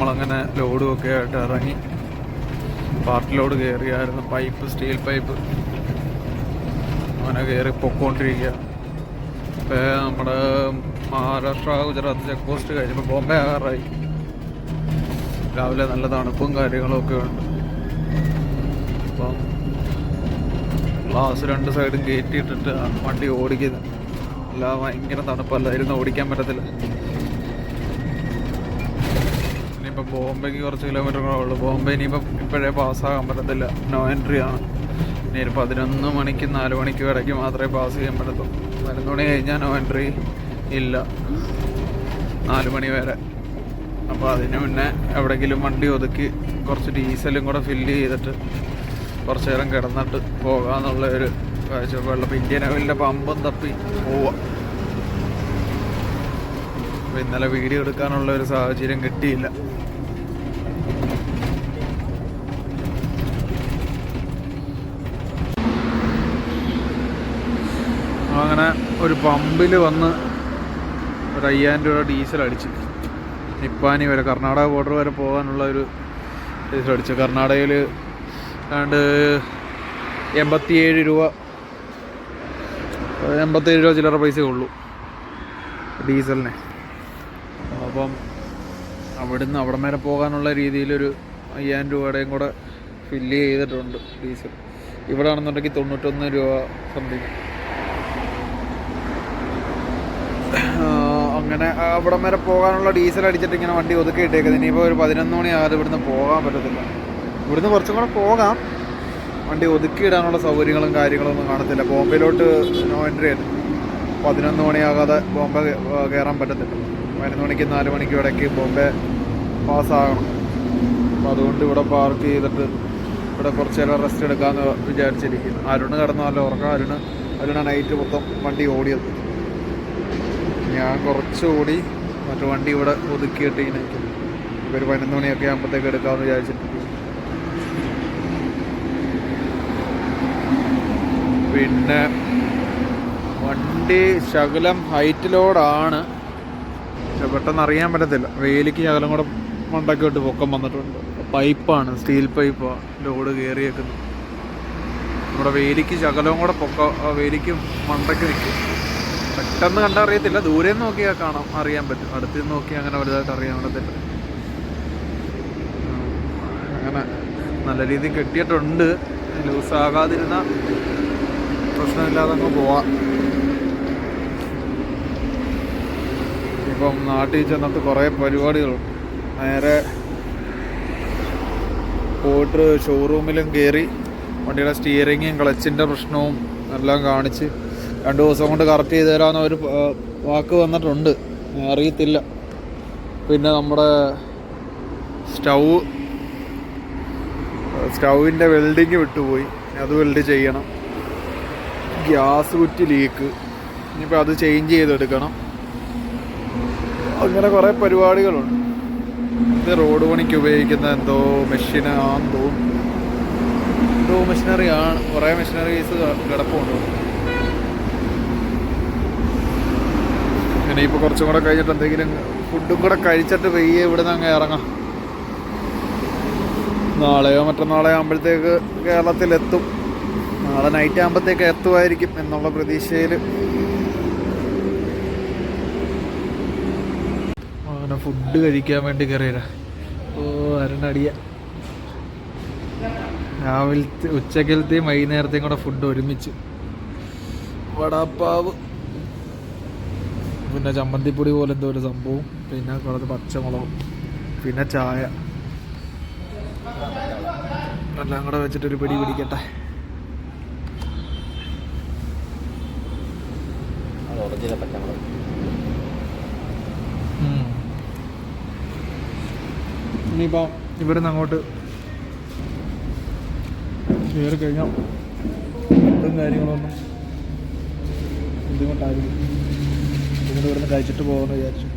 നമ്മളങ്ങനെ ലോഡും ഒക്കെ ആയിട്ട് ഇറങ്ങി. പാർട്ട് ലോഡ് കയറിയായിരുന്നു, പൈപ്പ്, സ്റ്റീൽ പൈപ്പ് അങ്ങനെ കയറി പൊക്കോണ്ടിരിക്കുക. ഇപ്പോൾ നമ്മുടെ മഹാരാഷ്ട്ര, ഗുജറാത്ത് ചെക്ക് പോസ്റ്റ് കഴിഞ്ഞപ്പോൾ ബോംബെ ആകാറായി. രാവിലെ നല്ല തണുപ്പും കാര്യങ്ങളൊക്കെ ഉണ്ട്. അപ്പം ഗ്ലാസ് 2 സൈഡും കയറ്റിയിട്ടിട്ട് വണ്ടി ഓടിക്കുന്നത്. അല്ല ഭയങ്കര തണുപ്പല്ല, ഇരുന്ന് ഓടിക്കാൻ പറ്റത്തില്ല. ഇനിയിപ്പോൾ ബോംബെക്ക് കുറച്ച് കിലോമീറ്ററുകളേ ഉള്ളൂ. ബോംബെ ഇനിയിപ്പം ഇപ്പോഴേ പാസ്സാകാൻ പറ്റത്തില്ല, നോ എൻട്രി ആണ്. ഇനി ഒരു 11 മണിക്ക് 4 മണിക്ക് ഇടയ്ക്ക് മാത്രമേ പാസ് ചെയ്യാൻ പറ്റത്തുള്ളൂ. 11 മണി കഴിഞ്ഞാൽ നോ എൻട്രി ഇല്ല, 4 മണി വരെ. അപ്പോൾ അതിന് മുന്നേ എവിടെയെങ്കിലും വണ്ടി ഒതുക്കി കുറച്ച് ഡീസലും കൂടെ ഫില്ല് ചെയ്തിട്ട് കുറച്ച് നേരം കിടന്നിട്ട് പോകാമെന്നുള്ള ഒരു കാഴ്ചപ്പാടില്ല. അപ്പോൾ ഇന്ത്യൻ ഓയിലിൻ്റെ പമ്പും തപ്പി പോവാം. അപ്പോൾ ഇന്നലെ വീഡിയോ എടുക്കാനുള്ള ഒരു സാഹചര്യം കിട്ടിയില്ല. അങ്ങനെ ഒരു പമ്പിൽ വന്ന് ഒരു 5000 രൂപ ഡീസൽ അടിച്ച് നിപ്പാനി വരെ, കർണാടക ബോർഡർ വരെ പോകാനുള്ള ഒരു ഡീസൽ അടിച്ചു. കർണാടകയിൽ ഏതാണ്ട് 87 രൂപ ചില്ലറ പൈസയേ ഉള്ളൂ ഡീസലിന്. അപ്പം അവിടുന്ന് അവിടം വരെ പോകാനുള്ള രീതിയിലൊരു 5000 രൂപയുടെയും കൂടെ ഫില്ല് ചെയ്തിട്ടുണ്ട് ഡീസൽ. ഇവിടെ ആണെന്നുണ്ടെങ്കിൽ 91 രൂപ സംതിങ്. അങ്ങനെ അവിടം വരെ പോകാനുള്ള ഡീസൽ അടിച്ചിട്ട് ഇങ്ങനെ വണ്ടി ഒതുക്കി ഇട്ടേക്കുന്നത്. ഇനിയിപ്പോൾ ഒരു 11 മണി ആകാതെ ഇവിടുന്ന് പോകാൻ പറ്റത്തില്ല. ഇവിടുന്ന് കുറച്ചും കൂടെ പോകാം, വണ്ടി ഒതുക്കിയിടാനുള്ള സൗകര്യങ്ങളും കാര്യങ്ങളൊന്നും കാണത്തില്ല. ബോംബെയിലോട്ട് നോ എൻട്രി ആയിട്ട് 11 മണിയാകാതെ ബോംബെ കയറാൻ പറ്റത്തില്ല. 11 മണിക്ക് 4 മണിക്കും ഇടയ്ക്ക് ബോംബെ പാസ്സാകണം. അപ്പോൾ അതുകൊണ്ട് ഇവിടെ പാർക്ക് ചെയ്തിട്ട് ഇവിടെ കുറച്ച് നേരം റെസ്റ്റ് എടുക്കാമെന്ന് വിചാരിച്ചിരിക്കുന്നു. അരുണ് കിടന്നു നല്ല ഉറക്കം. അരുണ നൈറ്റ് മൊത്തം വണ്ടി ഓടിയത്. ഞാൻ കുറച്ച് ഓടി, മറ്റു വണ്ടി ഇവിടെ ഒതുക്കിയിട്ട് ഇങ്ങനെ ഇപ്പോൾ ഒരു 11 മണിയൊക്കെ ആകുമ്പോഴത്തേക്ക് എടുക്കാമെന്ന് വിചാരിച്ചിട്ട്. പിന്നെ വണ്ടി ശകലം ഹൈറ്റിലോടാണ്, പക്ഷെ പെട്ടെന്ന് അറിയാൻ പറ്റത്തില്ല. വേലിക്ക് ശകലം കൂടെ മണ്ടൊക്കെ ഇട്ട് പൊക്കം വന്നിട്ടുണ്ട്. പൈപ്പാണ്, സ്റ്റീൽ പൈപ്പാണ് ലോഡ് കയറിയേക്കുന്നത്. നമ്മുടെ വേലിക്ക് ശകലവും കൂടെ വേലിക്ക് മണ്ടയ്ക്ക് നിൽക്കും. പെട്ടെന്ന് കണ്ടറിയത്തില്ല, ദൂരെ നിന്ന് നോക്കിയാൽ കാണാം, അറിയാൻ പറ്റും. അടുത്ത് നിന്ന് നോക്കി അങ്ങനെ വലുതായിട്ട് അറിയാൻ പറ്റത്തില്ല. അങ്ങനെ നല്ല രീതിയിൽ കെട്ടിയിട്ടുണ്ട്. ലൂസാകാതിരുന്ന പ്രശ്നമില്ലാതെ അങ്ങ് പോവാം. ഇപ്പം നാട്ടിൽ ചെന്നിട്ട് കുറേ പരിപാടികളുണ്ട്. നേരെ പോയിട്ട് ഷോറൂമിലും കയറി വണ്ടിയുടെ സ്റ്റിയറിങ്ങും ക്ലച്ചിൻ്റെ പ്രശ്നവും എല്ലാം കാണിച്ച് 2 ദിവസം കൊണ്ട് കറക്റ്റ് ചെയ്ത് തരാമെന്ന് ഒരു വാക്ക് വന്നിട്ടുണ്ട്, അറിയത്തില്ല. പിന്നെ നമ്മുടെ സ്റ്റൗവിൻ്റെ വെൽഡിങ് വിട്ടുപോയി, അത് വെൽഡ് ചെയ്യണം. ഗ്യാസ് കുറ്റി ലീക്ക്, ഇനിയിപ്പോൾ അത് ചേഞ്ച് ചെയ്തെടുക്കണം. അങ്ങനെ കുറേ പരിപാടികളുണ്ട്. ഇത് റോഡ് പണിക്ക് ഉപയോഗിക്കുന്ന എന്തോ മെഷീനാണെന്ന് തോന്നുന്നു. എന്തോ മെഷീനറിയാണ്, കുറേ മെഷീനറീസ് കിടപ്പുണ്ട്. ഇനിയിപ്പോൾ കുറച്ചും കൂടെ കഴിഞ്ഞിട്ട് എന്തെങ്കിലും ഫുഡും കൂടെ കഴിച്ചിട്ട് പെയ്യെ ഇവിടെ നിന്ന് അങ്ങ് ഇറങ്ങാം. നാളെയോ മറ്റന്നാളെയോ ആകുമ്പോഴത്തേക്ക് കേരളത്തിലെത്തും. നാളെ നൈറ്റ് ആകുമ്പോഴത്തേക്ക് എത്തുമായിരിക്കും എന്നുള്ള പ്രതീക്ഷയിൽ അങ്ങനെ ഫുഡ് കഴിക്കാൻ വേണ്ടി കയറിയതാ. അരണടിയ രാവിലത്തെ ഉച്ചക്കലത്തെയും വൈകുന്നേരത്തെയും കൂടെ ഫുഡ് ഒരുമിച്ച്. വടാപ്പാവ്, പിന്നെ ചമ്മന്തിപ്പൊടി പോലെ എന്തോ ഒരു സംഭവം, പിന്നെ കുറച്ച് പച്ചമുളകും, പിന്നെ ചായ, എല്ലാം കൂടെ വെച്ചിട്ടൊരു പിടി പിടിക്കട്ടെ. ഇനിയിപ്പോൾ ഇവിടുന്ന് അങ്ങോട്ട് കയറി കഴിഞ്ഞാൽ ഫുഡും കാര്യങ്ങളൊന്നും ബുദ്ധിമുട്ടായിരിക്കും. ഇവിടുന്ന് കഴിച്ചിട്ട് പോകാമെന്ന് വിചാരിച്ചു.